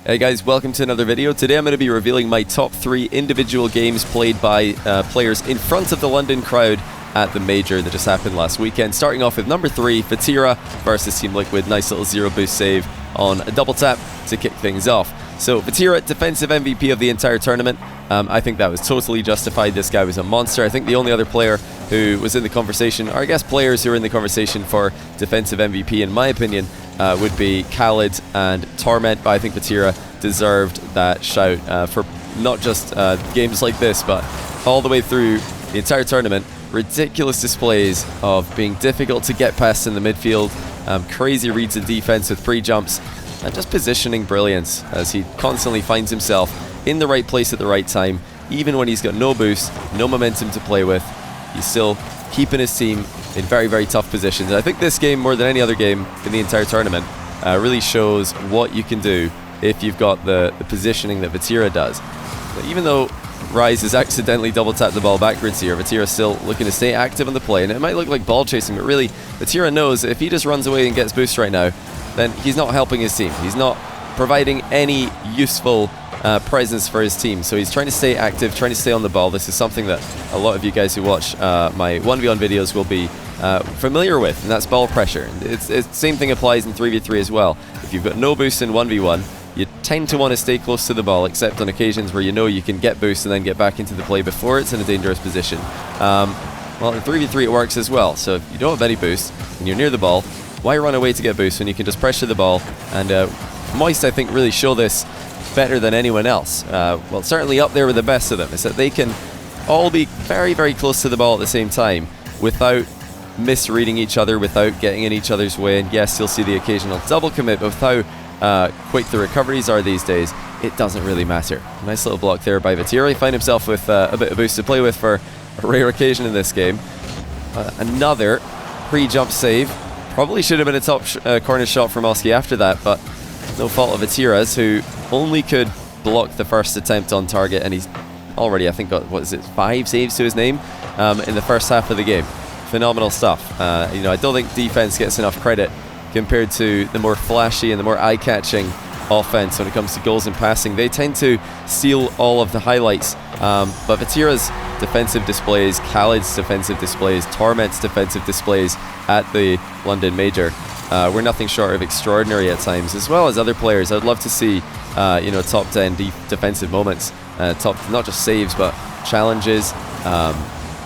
Hey guys, welcome to another video. Today I'm going to be revealing my top 3 individual games played by players in front of the London crowd at the Major that just happened last weekend. Starting off with number 3, Vatira versus Team Liquid. Nice little zero boost save on a double tap to kick things off. So Vatira, defensive MVP of the entire tournament. I think that was totally justified. This guy was a monster. I think the only other player who was in the conversation, or I guess players who are in the conversation for defensive MVP in my opinion, would be Khaled and Torment, but I think Vatira deserved that shout for not just games like this, but all the way through the entire tournament. Ridiculous displays of being difficult to get past in the midfield, crazy reads in defense with pre-jumps, and just positioning brilliance as he constantly finds himself in the right place at the right time. Even when he's got no boost, no momentum to play with, he's still keeping his team in very, very tough positions. And I think this game, more than any other game in the entire tournament, really shows what you can do if you've got the positioning that Vatira does. But even though Rise has accidentally double tapped the ball backwards here, Vatira's still looking to stay active on the play, and it might look like ball chasing, but really Vatira knows that if he just runs away and gets boost right now, then he's not helping his team. He's not providing any useful presence for his team. So he's trying to stay active, trying to stay on the ball. This is something that a lot of you guys who watch my 1v1 videos will be familiar with, and that's ball pressure. It's same thing applies in 3v3 as well. If you've got no boost in 1v1, you tend to want to stay close to the ball, except on occasions where you know you can get boost and then get back into the play before it's in a dangerous position. Well, in 3v3 it works as well. So if you don't have any boost and you're near the ball, why run away to get boost when you can just pressure the ball? And Moist, I think, really show this better than anyone else. Well, certainly up there with the best of them, is that they can all be very, very close to the ball at the same time without misreading each other, without getting in each other's way. And yes, you'll see the occasional double commit, but with how quick the recoveries are these days, it doesn't really matter. Nice little block there by Vatira. He find himself with a bit of boost to play with for a rare occasion in this game. Another pre-jump save. Probably should have been a top corner shot from Oski after that, but no fault of Vatira's, who only could block the first attempt on target, and he's already, I think, got, what is it, 5 saves to his name in the first half of the game. Phenomenal stuff. You know, I don't think defense gets enough credit compared to the more flashy and the more eye-catching offense when it comes to goals and passing. They tend to steal all of the highlights, but Vatira's defensive displays, Khaled's defensive displays, Torment's defensive displays at the London Major were nothing short of extraordinary at times, as well as other players. I'd love to see you know, top 10 defensive moments, not just saves but challenges,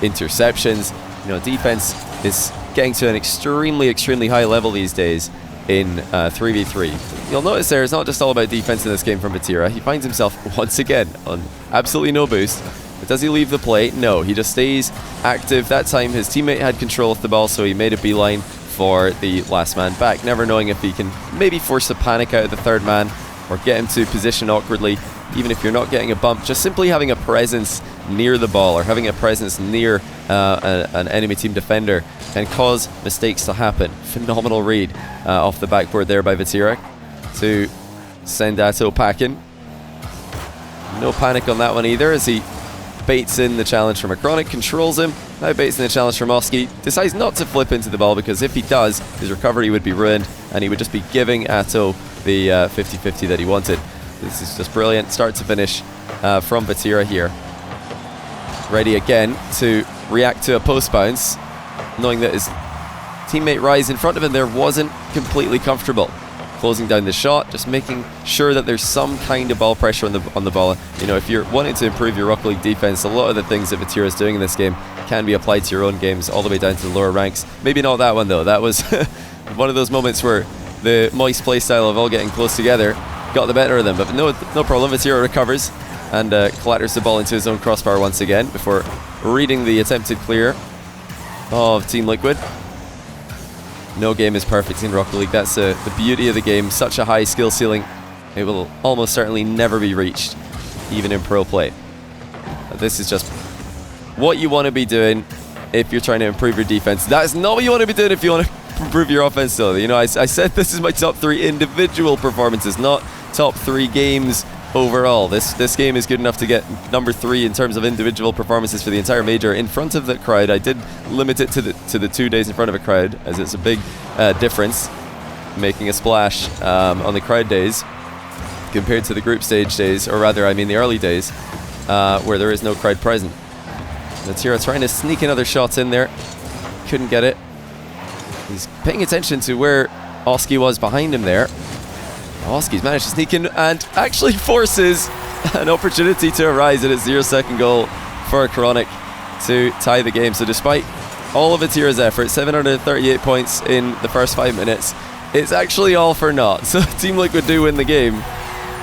interceptions. You know, defense is getting to an extremely high level these days in 3v3. You'll notice there it's not just all about defense in this game from Vatira. He finds himself once again on absolutely no boost. But does he leave the play? No, he just stays active. That time his teammate had control of the ball, so he made a beeline for the last man back, never knowing if he can maybe force a panic out of the third man or get him to position awkwardly. Even if you're not getting a bump, just simply having a presence near the ball or having a presence near an enemy team defender can cause mistakes to happen. Phenomenal read off the backboard there by Vatira to send Atto packing. No panic on that one either, as he baits in the challenge from Acronic, controls him, now baits in the challenge from Oski, decides not to flip into the ball because if he does, his recovery would be ruined and he would just be giving Atto the 50-50 that he wanted. This is just brilliant, start to finish from Vatira here. Ready again to react to a post bounce, knowing that his teammate Rise in front of him there wasn't completely comfortable. Closing down the shot, just making sure that there's some kind of ball pressure on the ball. You know, if you're wanting to improve your Rocket League defense, a lot of the things that Vatira is doing in this game can be applied to your own games, all the way down to the lower ranks. Maybe not that one though. That was one of those moments where the Moist playstyle of all getting close together got the better of them. But no problem. Vatira recovers and clatters the ball into his own crossbar once again before reading the attempted clear of Team Liquid. No game is perfect in Rocket League. That's the beauty of the game. Such a high skill ceiling. It will almost certainly never be reached, even in pro play. This is just what you want to be doing if you're trying to improve your defense. That is not what you want to be doing if you want to improve your offense, though. You know, I said this is my top 3 individual performances, not top 3 games overall. This game is good enough to get number 3 in terms of individual performances for the entire Major in front of the crowd. I did limit it to the 2 days in front of a crowd, as it's a big difference making a splash on the crowd days. compared to the group stage days, or rather, I mean the early days, where there is no crowd present. Vatira trying to sneak another shot in there. Couldn't get it. He's paying attention to where Oski was behind him there. Oski's managed to sneak in and actually forces an opportunity to arise at his 0-second goal for Chronic to tie the game. So despite all of Vatira's effort, 738 points in the first 5 minutes, it's actually all for naught. So Team Liquid do win the game.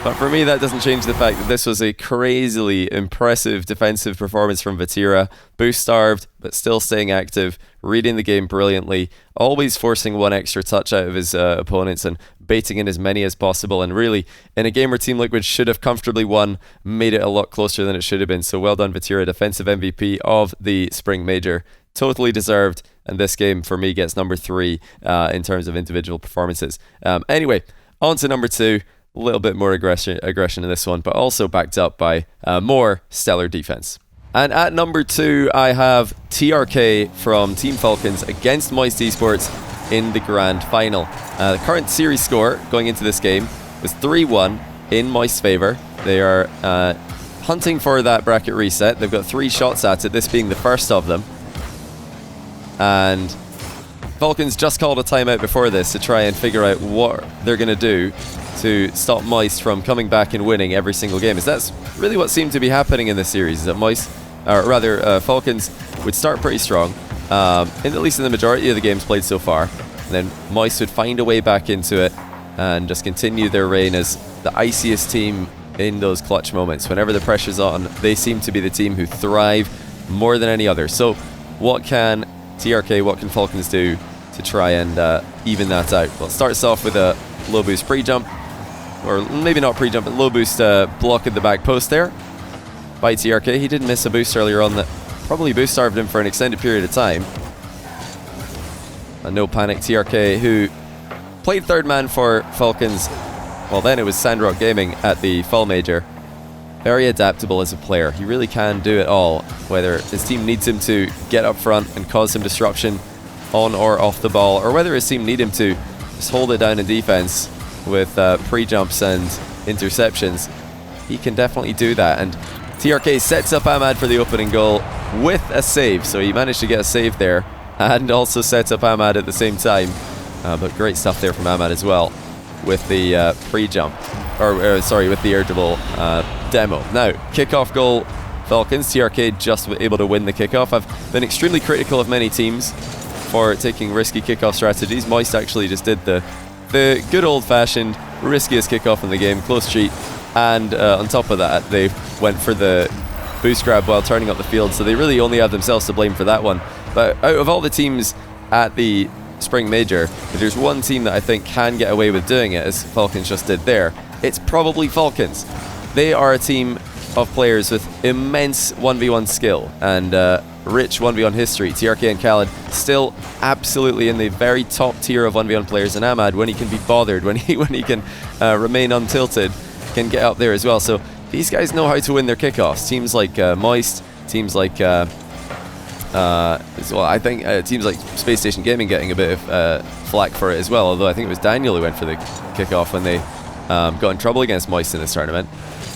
But for me, that doesn't change the fact that this was a crazily impressive defensive performance from Vatira. Boost starved, but still staying active, reading the game brilliantly, always forcing one extra touch out of his opponents and baiting in as many as possible. And really, in a game where Team Liquid should have comfortably won, made it a lot closer than it should have been. So well done, Vatira, defensive MVP of the Spring Major. Totally deserved. And this game, for me, gets number 3 in terms of individual performances. Anyway, on to number 2. A little bit more aggression in this one, but also backed up by more stellar defense. And at number 2, I have TRK from Team Falcons against Moist Esports in the grand final. The current series score going into this game was 3-1 in Moist's favour. They are hunting for that bracket reset. They've got 3 shots at it, this being the first of them. And Falcons just called a timeout before this to try and figure out what they're going to do to stop Moist from coming back and winning every single game. Is that's really what seemed to be happening in this series, is that Falcons would start pretty strong, at least in the majority of the games played so far, and then Moist would find a way back into it and just continue their reign as the iciest team in those clutch moments. Whenever the pressure's on, they seem to be the team who thrive more than any other. So what can TRK, what can Falcons do to try and even that out? Well, it starts off with a low boost pre-jump, or maybe not pre-jump, but low boost block at the back post there by TRK. He did miss a boost earlier on that probably boost starved him for an extended period of time. And no panic, TRK, who played third man for Falcons, well then it was Sandrock Gaming at the Fall Major. Very adaptable as a player. He really can do it all, whether his team needs him to get up front and cause some disruption on or off the ball, or whether his team need him to just hold it down in defense with pre-jumps and interceptions. He can definitely do that, and TRK sets up Ahmad for the opening goal with a save, so he managed to get a save there and also sets up Ahmad at the same time. But great stuff there from Ahmad as well with the pre-jump, with the air dribble demo. Now, kickoff goal Falcons. TRK just able to win the kickoff. I've been extremely critical of many teams for taking risky kickoff strategies. Moist actually just did the good old-fashioned riskiest kickoff in the game, close cheat, and on top of that they went for the boost grab while turning up the field, so they really only have themselves to blame for that one. But out of all the teams at the Spring Major, if there's one team that I think can get away with doing it, as Falcons just did there, it's probably Falcons. They are a team of players with immense 1v1 skill and rich 1v1 history. TRK and Khaled still absolutely in the very top tier of 1v1 players, and Ahmad, when he can be bothered, when he can remain untilted, can get up there as well. So these guys know how to win their kickoffs. Teams like Moist, teams like I think teams like Space Station Gaming getting a bit of flack for it as well, although I think it was Daniel who went for the kickoff when they got in trouble against Moist in this tournament.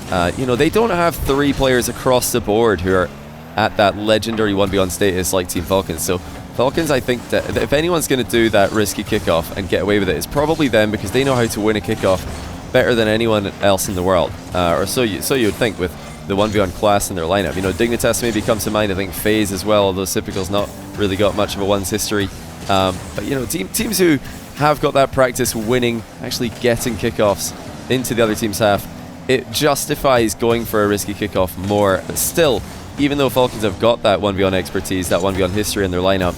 They don't have 3 players across the board who are at that legendary 1v1 status like Team Falcons. So Falcons, I think that if anyone's going to do that risky kickoff and get away with it, it's probably them, because they know how to win a kickoff better than anyone else in the world, or so you would think with the 1v1 class in their lineup. Dignitas maybe comes to mind. I think FaZe as well, although Cypical's not really got much of a one's history. But teams who have got that practice winning, actually getting kickoffs into the other team's half, it justifies going for a risky kickoff more. But still, even though Falcons have got that 1v1 expertise, that 1v1 history in their lineup,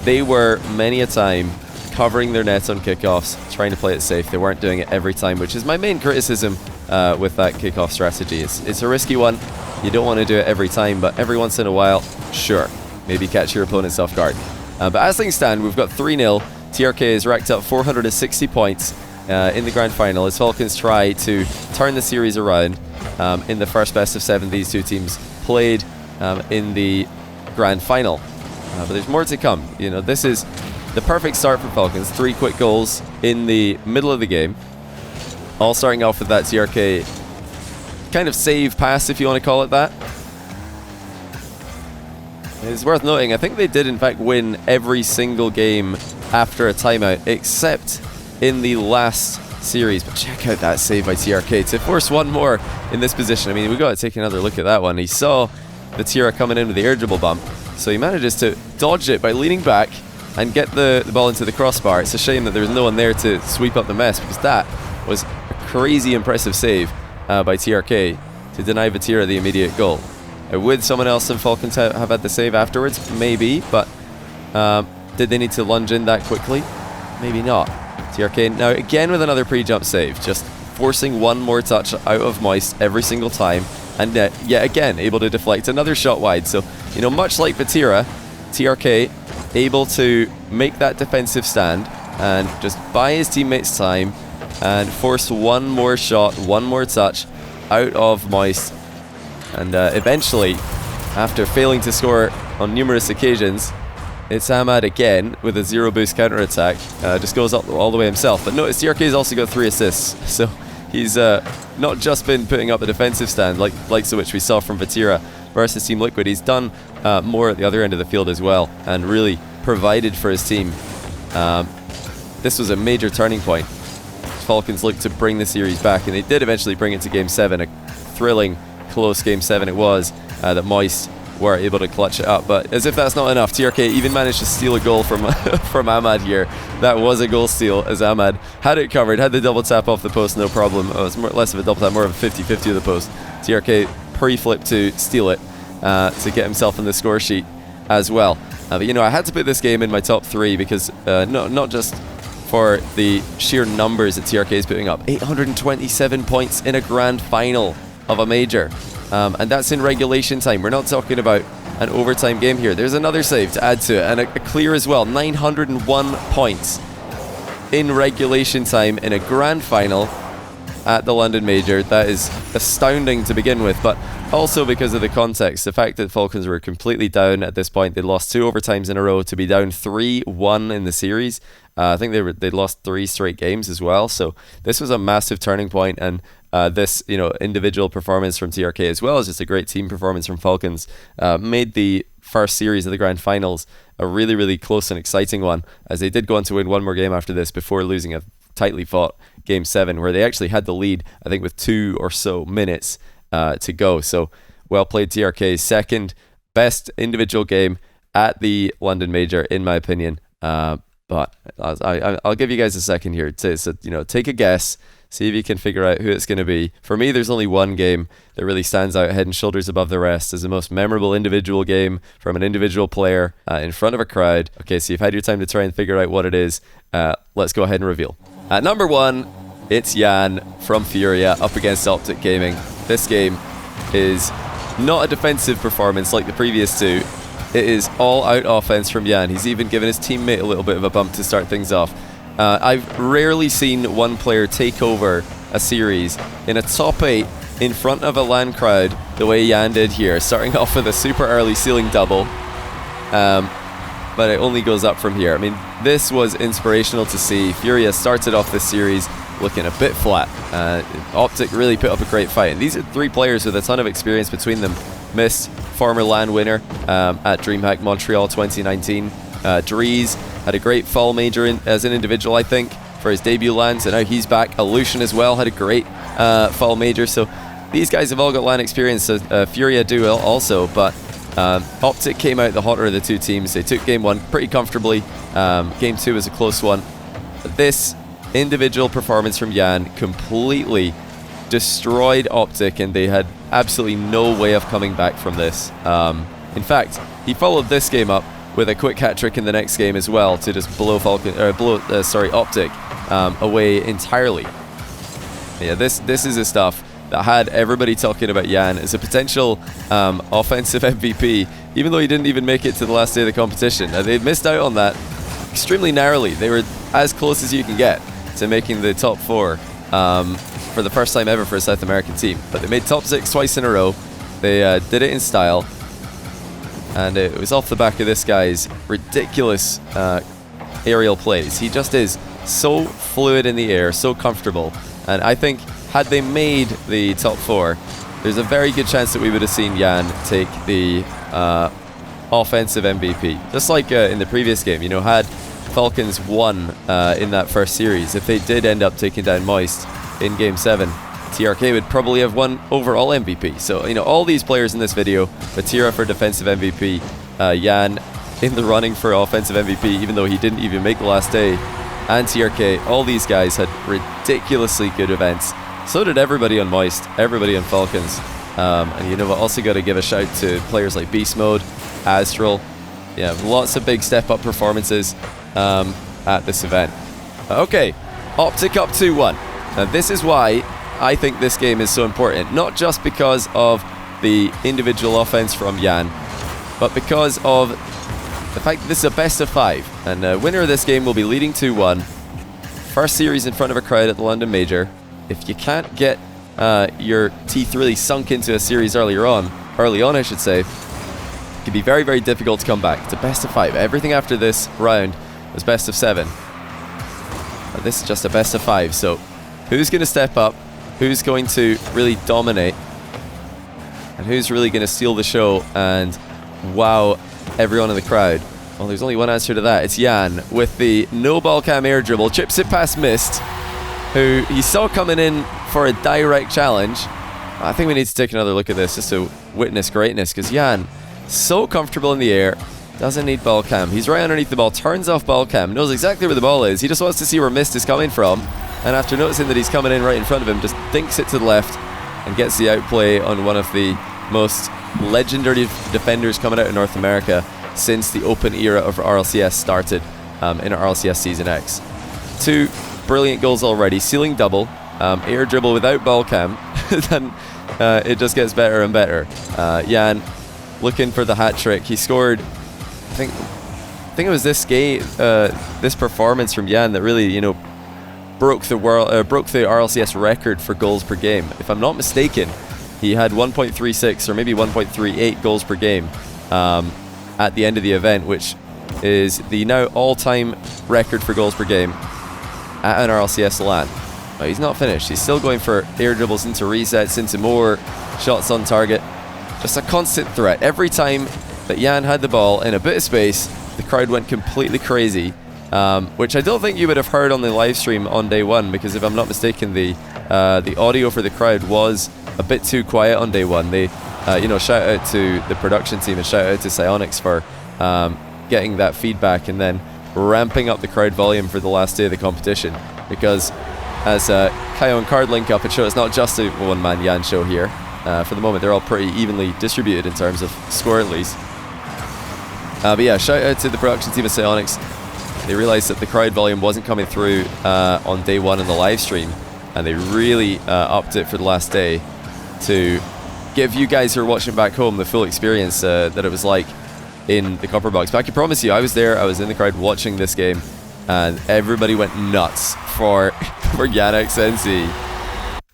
they were many a time covering their nets on kickoffs, trying to play it safe. They weren't doing it every time, which is my main criticism with that kickoff strategy. It's a risky one. You don't want to do it every time, but every once in a while, sure, maybe catch your opponents off guard. But as things stand, we've got 3-0. TRK has racked up 460 points in the grand final as Falcons try to turn the series around in the first best of 7 these two teams played in the grand final. But there's more to come. This is the perfect start for Falcons. 3 quick goals in the middle of the game. all starting off with that TRK kind of save pass, if you want to call it that. It's worth noting, I think they did in fact win every single game after a timeout, except in the last series. But check out that save by TRK to force one more in this position. I mean, we got to take another look at that one. He saw the Tira coming in with the irritable bump, so he manages to dodge it by leaning back and get the ball into the crossbar. It's a shame that there's no one there to sweep up the mess, because that was a crazy impressive save by TRK to deny Vatira the immediate goal. Would someone else in Falcons have had the save afterwards? Maybe, but did they need to lunge in that quickly? Maybe not. TRK now again with another pre-jump save, just forcing one more touch out of Moist every single time, and yet again able to deflect another shot wide. So, you know, much like Vatira, TRK able to make that defensive stand and just buy his teammates time and force one more shot, one more touch out of Moist. And eventually, after failing to score on numerous occasions, it's Ahmad again with a zero boost counterattack. Just goes up all the way himself. But notice TRK's also got 3 assists. So he's not just been putting up a defensive stand like which we saw from Vatira versus Team Liquid. He's done more at the other end of the field as well, and really provided for his team. This was a major turning point. Falcons looked to bring the series back, and they did eventually bring it to Game 7. A thrilling, close Game 7 it was, that Moist were able to clutch it up. But as if that's not enough, TRK even managed to steal a goal from from Ahmad here. That was a goal steal, as Ahmad had it covered, had the double tap off the post, no problem. It was less of a double tap, more of a 50-50 of the post. TRK pre-flip to steal it to get himself in the score sheet as well. But you know, I had to put this game in my top 3 because not just for the sheer numbers that TRK is putting up. 827 points in a grand final of a major. And that's in regulation time. We're not talking about an overtime game here. There's another save to add to it, and a clear as well. 901 points in regulation time in a grand final at the London Major. That is astounding to begin with, but also because of the context. The fact that Falcons were completely down at this point. They lost 2 overtimes in a row to be down 3-1 in the series. I think they lost 3 straight games as well. So this was a massive turning point, and this, you know, individual performance from TRK as well as just a great team performance from Falcons made the first series of the grand finals a really, really close and exciting one, as they did go on to win one more game after this before losing a tightly fought Game 7, where they actually had the lead, I think, with 2 or so minutes to go. So well played, TRK. Second best individual game at the London Major, in my opinion. But I'll give you guys a second here to you know, take a guess, see if you can figure out who it's going to be. For me, there's only one game that really stands out head and shoulders above the rest as the most memorable individual game from an individual player in front of a crowd. Okay, so you've had your time to try and figure out what it is. Let's go ahead and reveal. At number 1, it's Jan from Furia up against Optic Gaming. This game is not a defensive performance like the previous 2. It is all-out offense from Jan. He's even given his teammate a little bit of a bump to start things off. I've rarely seen one player take over a series in a top 8 in front of a LAN crowd the way Jan did here, starting off with a super early ceiling double. But it only goes up from here. I mean, this was inspirational to see. Furia started off this series looking a bit flat. Optic really put up a great fight. And these are 3 players with a ton of experience between them. Mist, former LAN winner at DreamHack Montreal 2019. Drees had a great fall major as an individual, I think, for his debut LAN, so now he's back. Illusion as well had a great fall major. So these guys have all got LAN experience. Furia do also, but Optic came out the hotter of the 2 teams. They took Game 1 pretty comfortably. Game 2 was a close one. But this individual performance from Jan completely destroyed Optic, and they had absolutely no way of coming back from this. In fact, he followed this game up with a quick hat trick in the next game as well to just blow Optic away entirely. Yeah, this is the stuff that had everybody talking about Jan as a potential offensive MVP, even though he didn't even make it to the last day of the competition. They'd missed out on that extremely narrowly. They were as close as you can get to making the top 4 for the first time ever for a South American team. But they made top 6 twice in a row. They did it in style. And it was off the back of this guy's ridiculous aerial plays. He just is so fluid in the air, so comfortable. And I think had they made the top 4, there's a very good chance that we would have seen Jan take the offensive MVP. Just like in the previous game, you know, had Falcons won in that first series, if they did end up taking down Moist in Game 7, TRK would probably have won overall MVP. So, you know, all these players in this video, Vatira for defensive MVP, Jan in the running for offensive MVP, even though he didn't even make the last day, and TRK, all these guys had ridiculously good events. So did everybody on Moist, everybody on Falcons. And you know what, also got to give a shout to players like Beast Mode, Astral. Yeah, lots of big step-up performances at this event. Okay, Optic up 2-1. Now this is why I think this game is so important. Not just because of the individual offense from Jan, but because of the fact that this is a best of 5. And the winner of this game will be leading 2-1. First series in front of a crowd at the London Major. If you can't get your teeth really sunk into a series early on I should say, it can be very, very difficult to come back. It's a best of 5. Everything after this round was best of 7. But this is just a best of 5. So who's going to step up? Who's going to really dominate? And who's really going to steal the show and wow everyone in the crowd? Well, there's only one answer to that. It's Jan with the no ball cam air dribble. Chips it past Mist, who he saw coming in for a direct challenge. I think we need to take another look at this just to witness greatness, because Jan, so comfortable in the air, doesn't need ball cam. He's right underneath the ball, turns off ball cam, knows exactly where the ball is. He just wants to see where Mist is coming from. And after noticing that he's coming in right in front of him, just dinks it to the left and gets the outplay on one of the most legendary defenders coming out of North America since the open era of RLCS started in RLCS Season X. 2 brilliant goals already, ceiling double, air dribble without ball cam, then it just gets better and better. Jan looking for the hat trick. He scored, I think it was this game, this performance from Jan that really, you know, broke the RLCS record for goals per game. If I'm not mistaken, he had 1.36 or maybe 1.38 goals per game at the end of the event, which is the now all-time record for goals per game at an RLCS LAN. But he's not finished. He's still going for air dribbles into resets, into more shots on target. Just a constant threat. Every time that Jan had the ball in a bit of space, the crowd went completely crazy. Which I don't think you would have heard on the live stream on day 1, because if I'm not mistaken, the audio for the crowd was a bit too quiet on day 1. They, you know, shout out to the production team and shout out to Psyonix for getting that feedback and then ramping up the crowd volume for the last day of the competition. Because as Kaio and Card link up and show, it's not just a one-man Jan show here. For the moment, they're all pretty evenly distributed in terms of score at least. But yeah, shout out to the production team of Psyonix. They realized that the crowd volume wasn't coming through on day 1 in the live stream, and they really upped it for the last day to give you guys who are watching back home the full experience that it was like in the Copper Box. But I can promise you, I was there, I was in the crowd watching this game, and everybody went nuts for Jan XNC.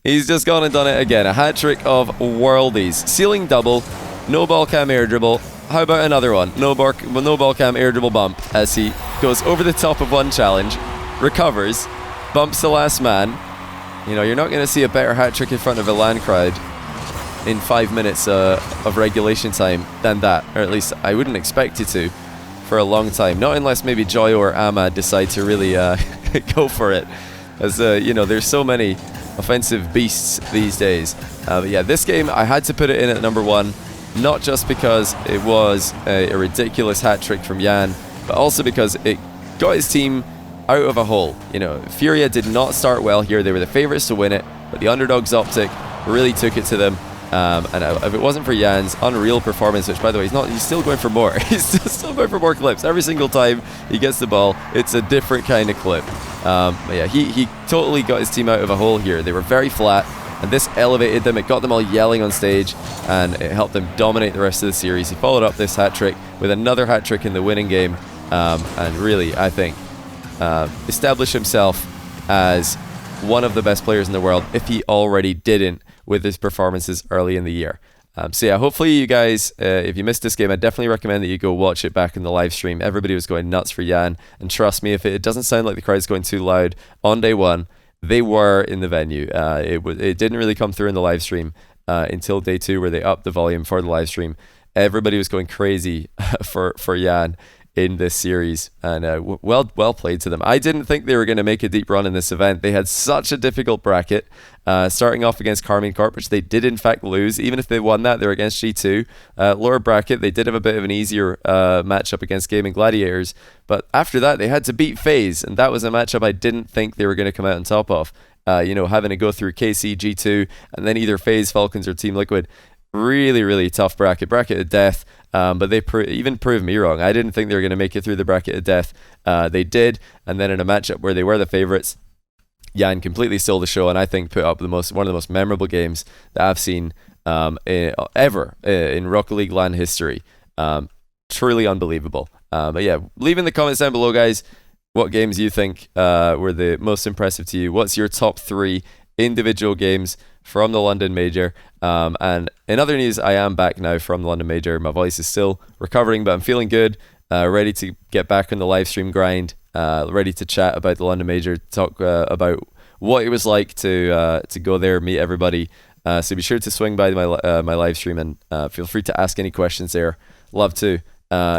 He's just gone and done it again. A hat trick of worldies. Ceiling double, no ball cam air dribble. How about another one? No ball cam air dribble bump as he goes over the top of one challenge, recovers, bumps the last man. You know, you're not going to see a better hat trick in front of a LAN crowd in 5 minutes of regulation time than that, or at least I wouldn't expect you to for a long time. Not unless maybe Joyo or Ahmad decide to really go for it, as you know, there's so many offensive beasts these days. But yeah, this game I had to put it in at number 1. Not just because it was a ridiculous hat trick from Jan, but also because it got his team out of a hole. You know, Furia did not start well here. They were the favourites to win it, but the underdogs Optic really took it to them. And if it wasn't for Jan's unreal performance, which by the way, he's still going for more. He's still going for more clips. Every single time he gets the ball, it's a different kind of clip. But yeah, he totally got his team out of a hole here. They were very flat, and this elevated them. It got them all yelling on stage, and it helped them dominate the rest of the series. He followed up this hat trick with another hat trick in the winning game, and really, I think, established himself as one of the best players in the world, if he already didn't with his performances early in the year. So yeah, hopefully you guys, if you missed this game, I definitely recommend that you go watch it back in the live stream. Everybody was going nuts for Jan, and trust me, if it doesn't sound like the crowd's going too loud on day 1, they were in the venue. It didn't really come through in the live stream until day 2, where they upped the volume for the live stream. Everybody was going crazy for Jan in this series, and well played to them. I didn't think they were going to make a deep run in this event. They had such a difficult bracket, starting off against Carmine Corp, which they did in fact lose. Even if they won that, they're against G2. Lower bracket, they did have a bit of an easier matchup against Gaming Gladiators, but after that they had to beat FaZe, and that was a matchup I didn't think they were going to come out on top of. Having to go through KC, G2, and then either FaZe, Falcons, or Team Liquid. Really tough bracket of death. But they even proved me wrong. I didn't think they were going to make it through the bracket of death. They did, and then in a matchup where they were the favorites, Jan completely stole the show, and I think put up one of the most memorable games that I've seen ever in Rocket League LAN history. Truly unbelievable. But yeah, leave in the comments down below, guys, what games you think were the most impressive to you. What's your top 3 individual games from the London Major? And in other news, I am back now from the London Major. My voice is still recovering, but I'm feeling good, ready to get back on the live stream grind, ready to chat about the London Major, talk about what it was like to go there, meet everybody. So be sure to swing by my live stream, and feel free to ask any questions there. Love to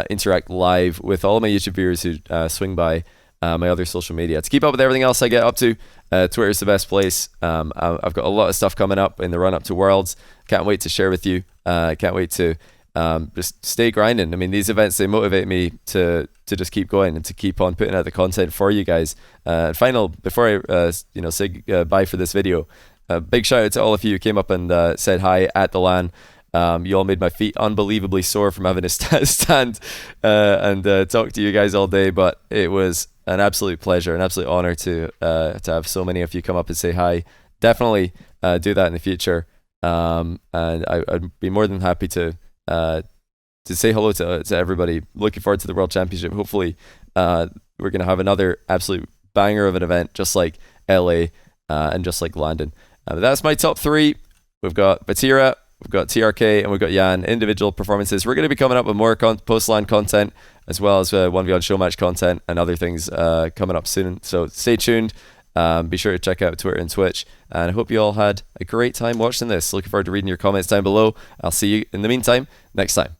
interact live with all of my YouTube viewers who swing by my other social media. To keep up with everything else I get up to, Twitter is the best place. I've got a lot of stuff coming up in the run up to Worlds. Can't wait to share with you. Can't wait to just stay grinding. I mean, these events, they motivate me to just keep going and to keep on putting out the content for you guys. Before I say bye for this video, a big shout out to all of you who came up and said hi at the LAN. You all made my feet unbelievably sore from having to stand and talk to you guys all day, but it was an absolute pleasure, an absolute honor to have so many of you come up and say hi. Definitely do that in the future, and I'd be more than happy to say hello to everybody. Looking forward to the World Championship. Hopefully we're going to have another absolute banger of an event, just like LA and just like Landon. That's my top 3. We've got Vatira, we've got TRK, and we've got Jan. Individual performances. We're going to be coming up with more post-LAN content, as well as 1v1 show match content and other things coming up soon. So stay tuned. Be sure to check out Twitter and Twitch. And I hope you all had a great time watching this. Looking forward to reading your comments down below. I'll see you in the meantime next time.